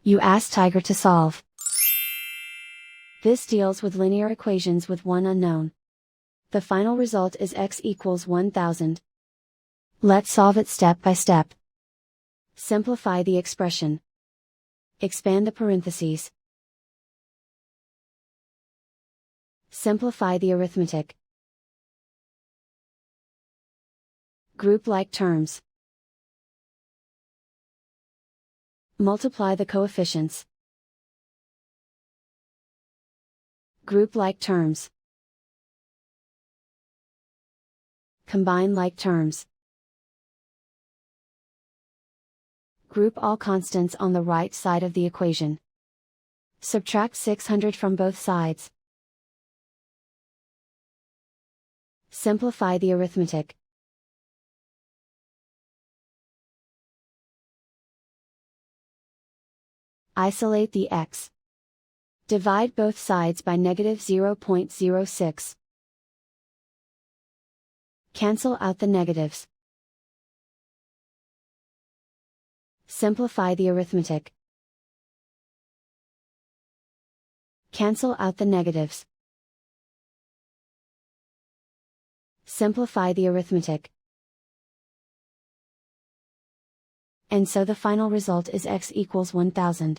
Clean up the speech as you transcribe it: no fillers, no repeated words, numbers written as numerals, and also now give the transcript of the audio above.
You ask Tiger to solve. This deals with linear equations with one unknown. The final result is x equals 1000. Let's solve it step by step. Simplify the expression. Expand the parentheses. Simplify the arithmetic. Group like terms. Multiply the coefficients. Group like terms. Combine like terms. Group all constants on the right side of the equation. Subtract 600 from both sides. Simplify the arithmetic. Isolate the x. Divide both sides by negative 0.06. Cancel out the negatives. Simplify the arithmetic. Cancel out the negatives. Simplify the arithmetic. And so the final result is x equals 1000.